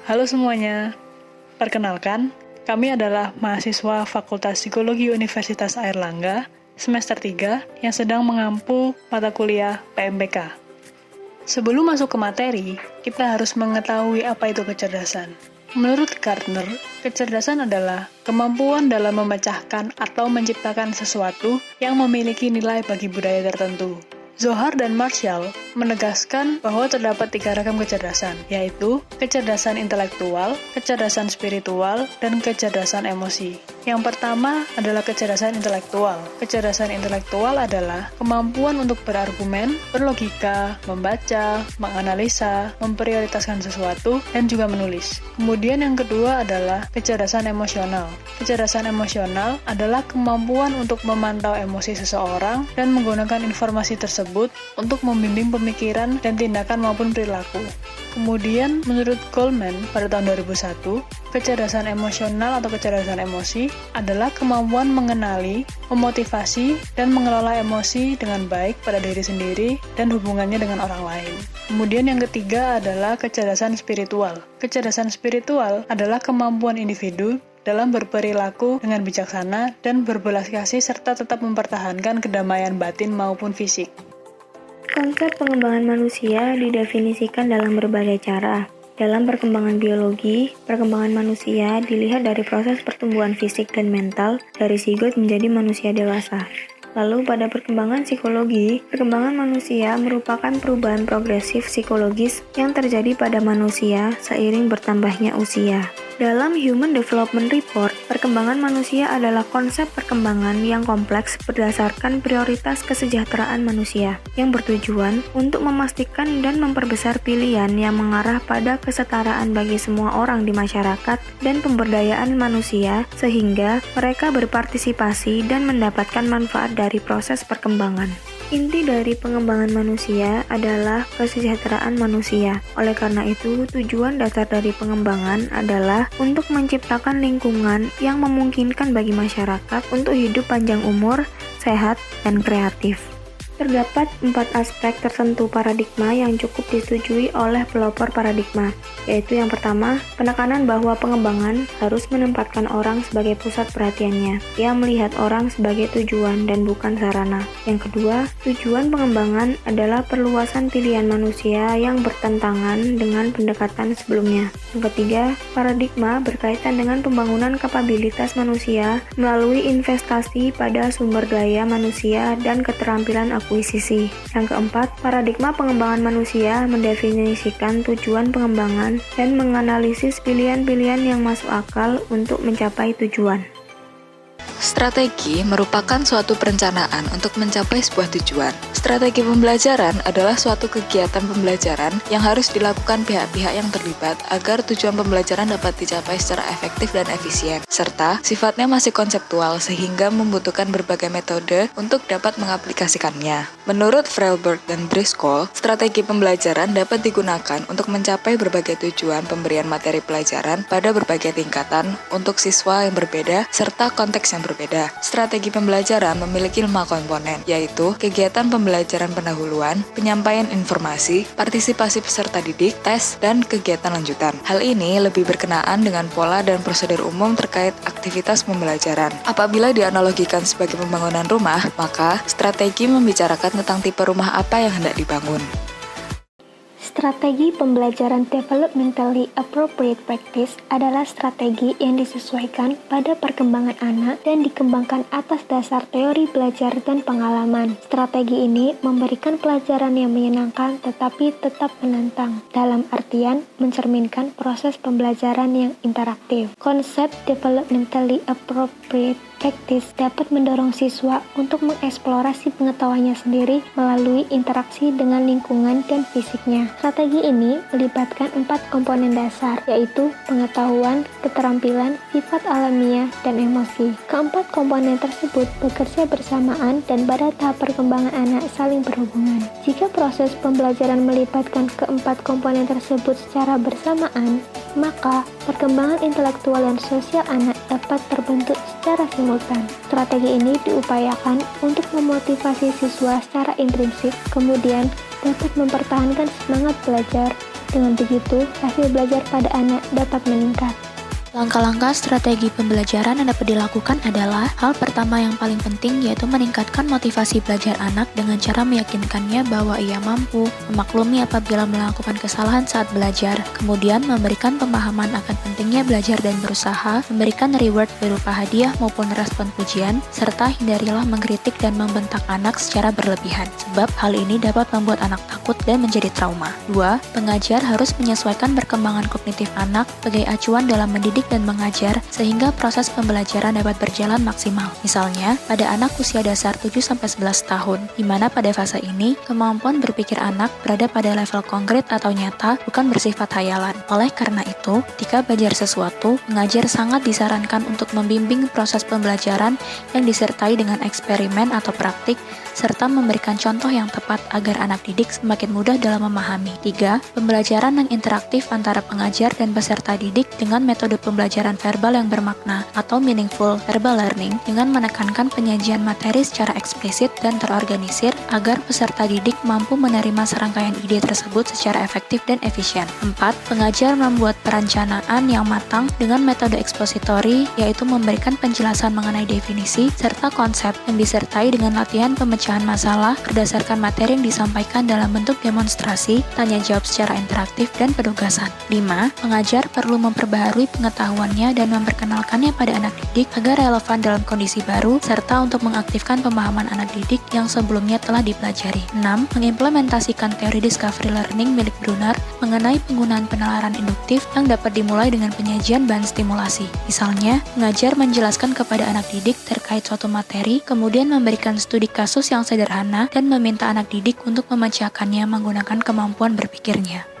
Halo semuanya, perkenalkan, kami adalah mahasiswa Fakultas Psikologi Universitas Airlangga semester 3 yang sedang mengampu mata kuliah PMBK. Sebelum masuk ke materi, kita harus mengetahui apa itu kecerdasan. Menurut Gardner, kecerdasan adalah kemampuan dalam memecahkan atau menciptakan sesuatu yang memiliki nilai bagi budaya tertentu. Zohar dan Marshall menegaskan bahwa terdapat 3 ragam kecerdasan, yaitu kecerdasan intelektual, kecerdasan spiritual, dan kecerdasan emosi. Yang pertama adalah kecerdasan intelektual. Kecerdasan intelektual adalah kemampuan untuk berargumen, berlogika, membaca, menganalisa, memprioritaskan sesuatu, dan juga menulis. Kemudian yang kedua adalah kecerdasan emosional. Kecerdasan emosional adalah kemampuan untuk memantau emosi seseorang dan menggunakan informasi tersebut untuk membimbing pemikiran dan tindakan maupun perilaku. Kemudian, menurut Goleman pada tahun 2001, kecerdasan emosional atau kecerdasan emosi adalah kemampuan mengenali, memotivasi, dan mengelola emosi dengan baik pada diri sendiri dan hubungannya dengan orang lain. Kemudian yang ketiga adalah kecerdasan spiritual. Kecerdasan spiritual adalah kemampuan individu dalam berperilaku dengan bijaksana dan berbelas kasih serta tetap mempertahankan kedamaian batin maupun fisik. Konsep pengembangan manusia didefinisikan dalam berbagai cara. Dalam perkembangan biologi, perkembangan manusia dilihat dari proses pertumbuhan fisik dan mental dari zigot menjadi manusia dewasa. Lalu pada perkembangan psikologi, perkembangan manusia merupakan perubahan progresif psikologis yang terjadi pada manusia seiring bertambahnya usia. Dalam Human Development Report, perkembangan manusia adalah konsep perkembangan yang kompleks berdasarkan prioritas kesejahteraan manusia, yang bertujuan untuk memastikan dan memperbesar pilihan yang mengarah pada kesetaraan bagi semua orang di masyarakat dan pemberdayaan manusia, sehingga mereka berpartisipasi dan mendapatkan manfaat dari proses perkembangan. Inti dari pengembangan manusia adalah kesejahteraan manusia. Oleh karena itu, tujuan dasar dari pengembangan adalah untuk menciptakan lingkungan yang memungkinkan bagi masyarakat untuk hidup panjang umur, sehat, dan kreatif. Terdapat 4 aspek tertentu paradigma yang cukup disetujui oleh pelopor paradigma, yaitu yang pertama, penekanan bahwa pengembangan harus menempatkan orang sebagai pusat perhatiannya. Ia melihat orang sebagai tujuan dan bukan sarana. Yang kedua, tujuan pengembangan adalah perluasan pilihan manusia yang bertentangan dengan pendekatan sebelumnya. Yang ketiga, paradigma berkaitan dengan pembangunan kapabilitas manusia melalui investasi pada sumber daya manusia dan keterampilan akuisisi. Yang keempat, paradigma pengembangan manusia mendefinisikan tujuan pengembangan dan menganalisis pilihan-pilihan yang masuk akal untuk mencapai tujuan. Strategi merupakan suatu perencanaan untuk mencapai sebuah tujuan. Strategi pembelajaran adalah suatu kegiatan pembelajaran yang harus dilakukan pihak-pihak yang terlibat agar tujuan pembelajaran dapat dicapai secara efektif dan efisien, serta sifatnya masih konseptual sehingga membutuhkan berbagai metode untuk dapat mengaplikasikannya. Menurut Freiberg dan Driscoll, strategi pembelajaran dapat digunakan untuk mencapai berbagai tujuan pemberian materi pelajaran pada berbagai tingkatan untuk siswa yang berbeda serta konteks yang berbeda. Strategi pembelajaran memiliki 5 komponen, yaitu kegiatan pembelajaran pendahuluan, penyampaian informasi, partisipasi peserta didik, tes, dan kegiatan lanjutan. Hal ini lebih berkenaan dengan pola dan prosedur umum terkait aktivitas pembelajaran. Apabila dianalogikan sebagai pembangunan rumah, maka strategi membicarakan tentang tipe rumah apa yang hendak dibangun. Strategi pembelajaran developmentally appropriate practice adalah strategi yang disesuaikan pada perkembangan anak dan dikembangkan atas dasar teori belajar dan pengalaman. Strategi ini memberikan pelajaran yang menyenangkan tetapi tetap menantang, dalam artian mencerminkan proses pembelajaran yang interaktif. Konsep developmentally appropriate practice dapat mendorong siswa untuk mengeksplorasi pengetahuannya sendiri melalui interaksi dengan lingkungan dan fisiknya. Strategi ini melibatkan 4 komponen dasar, yaitu pengetahuan, keterampilan, sifat alamiah, dan emosi. Keempat komponen tersebut bekerja bersamaan dan pada tahap perkembangan anak saling berhubungan. Jika proses pembelajaran melibatkan keempat komponen tersebut secara bersamaan, maka perkembangan intelektual dan sosial anak dapat terbentuk secara simultan. Strategi ini diupayakan untuk memotivasi siswa secara intrinsik, kemudian dapat mempertahankan semangat belajar Dengan begitu, hasil belajar pada anak dapat meningkat. Langkah-langkah strategi pembelajaran yang dapat dilakukan adalah hal pertama yang paling penting yaitu meningkatkan motivasi belajar anak dengan cara meyakinkannya bahwa ia mampu memaklumi apabila melakukan kesalahan saat belajar, kemudian memberikan pemahaman akan pentingnya belajar dan berusaha, memberikan reward berupa hadiah maupun respon pujian, serta hindarilah mengkritik dan membentak anak secara berlebihan, sebab hal ini dapat membuat anak takut dan menjadi trauma. 2. Pengajar harus menyesuaikan perkembangan kognitif anak sebagai acuan dalam mendidik dan mengajar sehingga proses pembelajaran dapat berjalan maksimal. Misalnya, pada anak usia dasar 7-11 tahun, di mana pada fase ini, kemampuan berpikir anak berada pada level konkret atau nyata, bukan bersifat hayalan. Oleh karena itu, ketika belajar sesuatu, pengajar sangat disarankan untuk membimbing proses pembelajaran yang disertai dengan eksperimen atau praktik, serta memberikan contoh yang tepat agar anak didik semakin mudah dalam memahami. 3. Pembelajaran yang interaktif antara pengajar dan peserta didik dengan metode pembelajaran verbal yang bermakna atau meaningful verbal learning dengan menekankan penyajian materi secara eksplisit dan terorganisir agar peserta didik mampu menerima serangkaian ide tersebut secara efektif dan efisien. 4. Pengajar membuat perencanaan yang matang dengan metode ekspositori, yaitu memberikan penjelasan mengenai definisi serta konsep yang disertai dengan latihan pemecahan masalah berdasarkan materi yang disampaikan dalam bentuk demonstrasi, tanya jawab secara interaktif, dan penugasan. 5. Pengajar perlu memperbaharui pengetahuannya dan memperkenalkannya pada anak didik agar relevan dalam kondisi baru, serta untuk mengaktifkan pemahaman anak didik yang sebelumnya telah dipelajari. 6. Mengimplementasikan teori discovery learning milik Brunner mengenai penggunaan penalaran induktif yang dapat dimulai dengan penyajian bahan stimulasi. Misalnya, pengajar menjelaskan kepada anak didik terkait suatu materi, kemudian memberikan studi kasus yang sederhana dan meminta anak didik untuk memecahkannya menggunakan kemampuan berpikirnya.